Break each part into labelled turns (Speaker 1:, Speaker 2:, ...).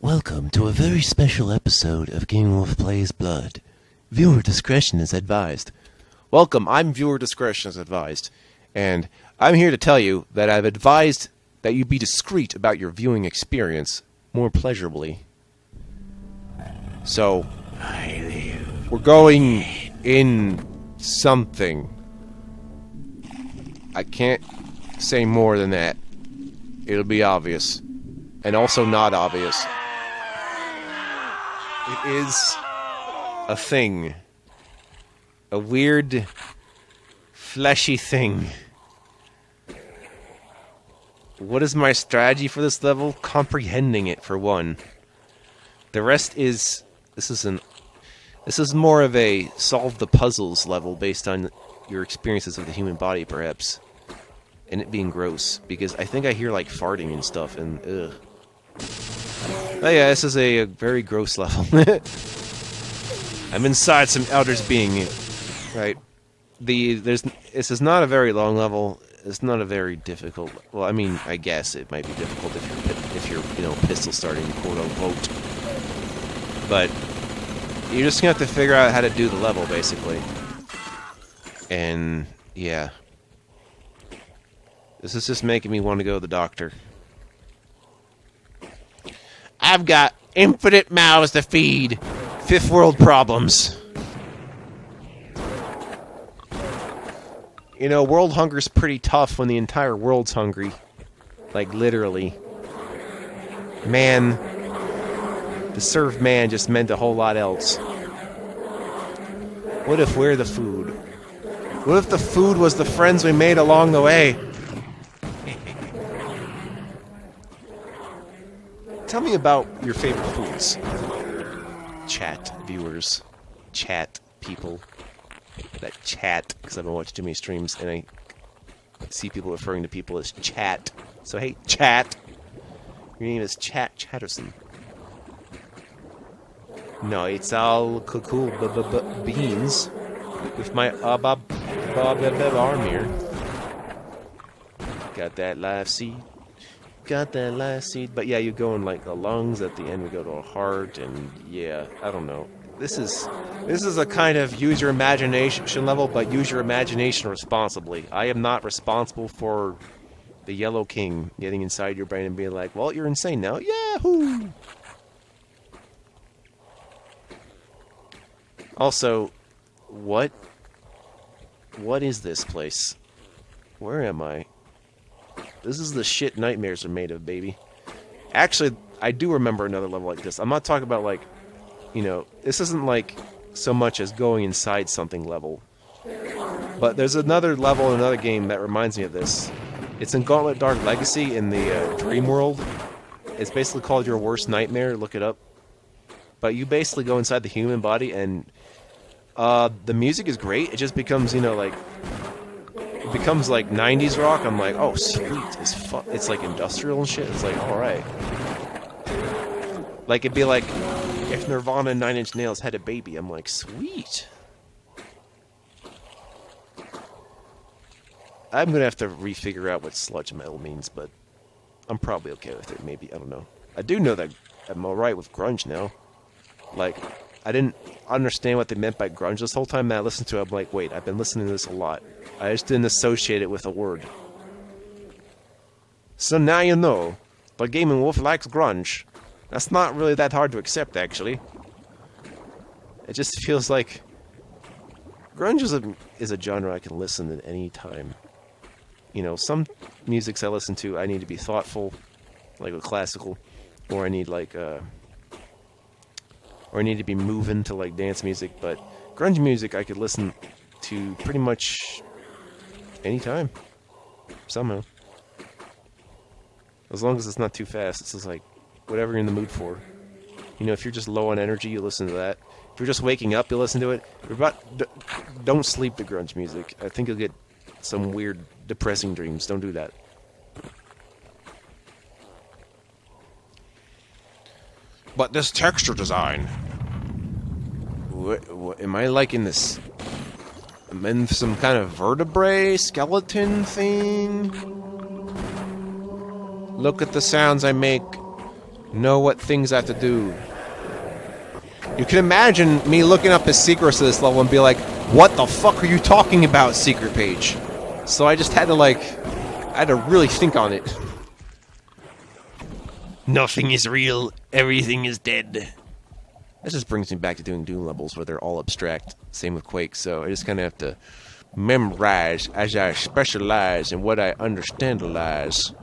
Speaker 1: Welcome to a very special episode of King Wolf Plays Blood. Viewer discretion is advised.
Speaker 2: Welcome, I'm viewer discretion is advised. And I'm here to tell you that I've advised that you be discreet about your viewing experience more pleasurably. So, we're going in something. I can't say more than that. It'll be obvious. And also not obvious. It is a thing. A weird, fleshy thing. What is my strategy for this level? Comprehending it, for one. The rest is... This is more of a solve the puzzles level based on your experiences of the human body, perhaps. And it being gross. Because I think I hear, like, farting and stuff, and ugh. Oh yeah, this is a very gross level. I'm inside some Elder's being. Right. This is not a very long level. It's not a very difficult. Well, I mean, I guess it might be difficult if you're pistol starting, quote unquote. But you're just gonna have to figure out how to do the level, basically. And yeah, this is just making me want to go to the doctor. I've got infinite mouths to feed. Fifth world problems. You know, world hunger's pretty tough when the entire world's hungry. Like, literally. Man. To serve man just meant a whole lot else. What if we're the food? What if the food was the friends we made along the way? Tell me about your favorite foods. Chat viewers. Chat people. That chat, because I've been watching too many streams, and I see people referring to people as chat. So hey, chat. Your name is Chat Chatterson. No, it's all cool beans with my arm here. Got that live seed. Got that last seed, but yeah, you go in like the lungs. At the end, we go to a heart, and yeah, I don't know. This is a kind of use your imagination level, but use your imagination responsibly. I am not responsible for the Yellow King getting inside your brain and being like, "Well, you're insane now." Yahoo! Also, what is this place? Where am I? This is the shit nightmares are made of, baby. Actually, I do remember another level like this. I'm not talking about, like, this isn't like so much as going inside something level. But there's another level in another game that reminds me of this. It's in Gauntlet Dark Legacy in the Dream World. It's basically called Your Worst Nightmare. Look it up. But you basically go inside the human body, and the music is great. It just becomes, like... It becomes like 90s rock. I'm like, oh, sweet as fuck. It's like industrial and shit. It's like, alright. Like, it'd be like if Nirvana and Nine Inch Nails had a baby. I'm like, sweet. I'm gonna have to refigure out what sludge metal means, but I'm probably okay with it, maybe. I don't know. I do know that I'm alright with grunge now. Like, I didn't understand what they meant by grunge this whole time that I listened to it. I'm like, wait, I've been listening to this a lot. I just didn't associate it with a word. So now you know. But Gaming Wolf likes grunge. That's not really that hard to accept, actually. It just feels like... Grunge is a genre I can listen to at any time. Some musics I listen to, I need to be thoughtful, like a classical, or I need, like, or I need to be moving to, like, dance music, but grunge music I could listen to pretty much anytime. Somehow. As long as it's not too fast. It's just like, whatever you're in the mood for. If you're just low on energy, you listen to that. If you're just waking up, you listen to it. Don't sleep to grunge music. I think you'll get some weird, depressing dreams. Don't do that. But this texture design... What am I like in this? I'm in some kind of vertebrae skeleton thing? Look at the sounds I make. know what things I have to do. You can imagine me looking up the secrets to this level and be like, what the fuck are you talking about, secret page? So I just had to I had to really think on it. Nothing is real, everything is dead. That just brings me back to doing Doom levels where they're all abstract. Same with Quake, so I just kind of have to memorize as I specialize in what I understandalize.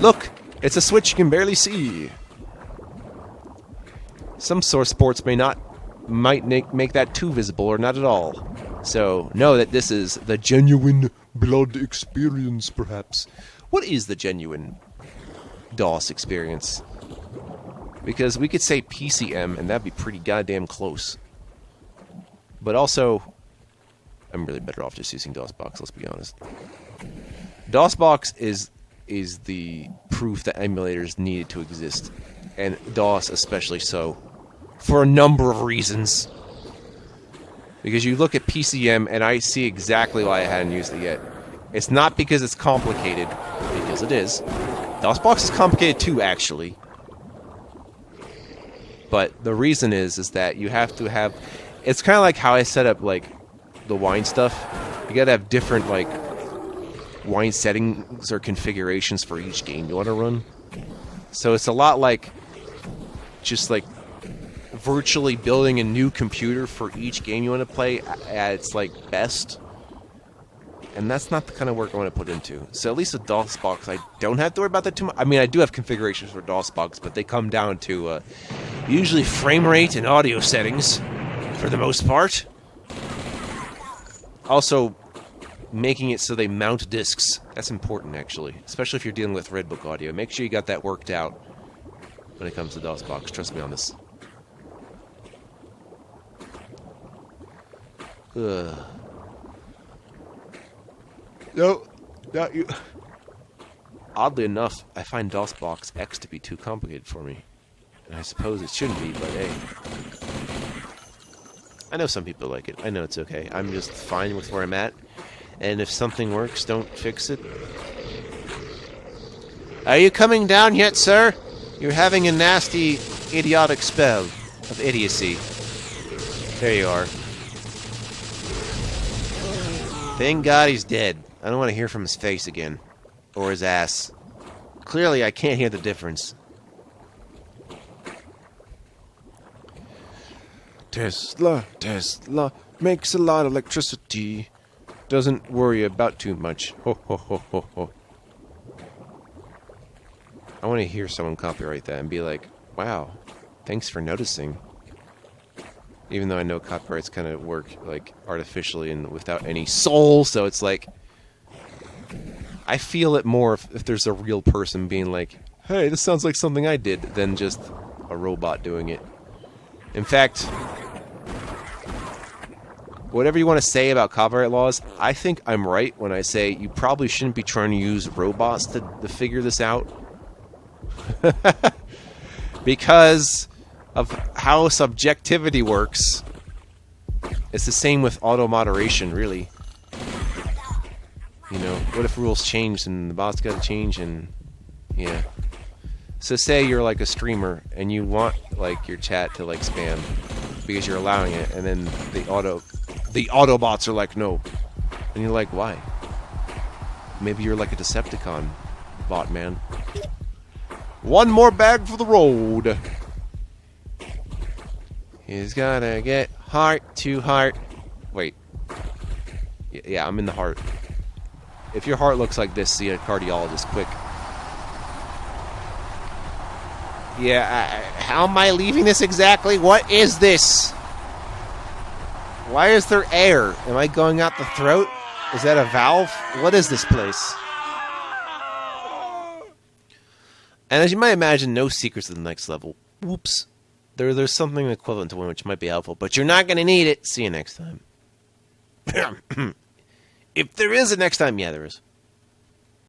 Speaker 2: Look! It's a switch you can barely see. Some source ports might make that too visible or not at all. So know that this is the genuine blood experience, perhaps. What is the genuine DOS experience? Because we could say PCM and that'd be pretty goddamn close. But also, I'm really better off just using DOSBox, let's be honest. DOSBox is the proof that emulators needed to exist, and DOS especially so, for a number of reasons. Because you look at PCM and I see exactly why I hadn't used it yet. It's not because it's complicated, because it is. DOSBox is complicated too, actually. But the reason is that you have to have... It's kind of like how I set up, the wine stuff. You gotta have different, wine settings or configurations for each game you want to run. So it's a lot like just virtually building a new computer for each game you want to play at its best. And that's not the kind of work I want to put into. So at least with DOSBox, I don't have to worry about that too much. I mean, I do have configurations for DOSBox, but they come down to usually frame rate and audio settings for the most part. Also, making it so they mount discs. That's important, actually. Especially if you're dealing with Redbook audio. Make sure you got that worked out when it comes to DOSBox. Trust me on this. Ugh. No, not you. Oddly enough, I find DOSBox X to be too complicated for me. And I suppose it shouldn't be, but hey. I know some people like it. I know it's okay. I'm just fine with where I'm at. And if something works, don't fix it. Are you coming down yet, sir? You're having a nasty, idiotic spell of idiocy. There you are. Thank God he's dead. I don't want to hear from his face again. Or his ass. Clearly, I can't hear the difference. Tesla, Tesla, makes a lot of electricity. Doesn't worry about too much. Ho, ho, ho, ho, ho. I want to hear someone copyright that and be like, wow, thanks for noticing. Even though I know copyrights kind of work, artificially and without any soul, so it's I feel it more if there's a real person being like, hey, this sounds like something I did, than just a robot doing it. In fact, whatever you want to say about copyright laws, I think I'm right when I say you probably shouldn't be trying to use robots to figure this out. Because of how subjectivity works. It's the same with auto-moderation, really. You know, what if rules change and the bots gotta change and... yeah. So say you're a streamer and you want your chat to spam because you're allowing it, and then the Autobots are like, no. And you're like, why? Maybe you're like a Decepticon bot, man. One more bag for the road. He's gotta get heart to heart. Wait. Yeah, I'm in the heart. If your heart looks like this, see a cardiologist, quick. Yeah, how am I leaving this exactly? What is this? Why is there air? Am I going out the throat? Is that a valve? What is this place? And as you might imagine, no secrets to the next level. Whoops. There's something equivalent to one which might be helpful, but you're not going to need it. See you next time. If there is a next time, yeah, there is.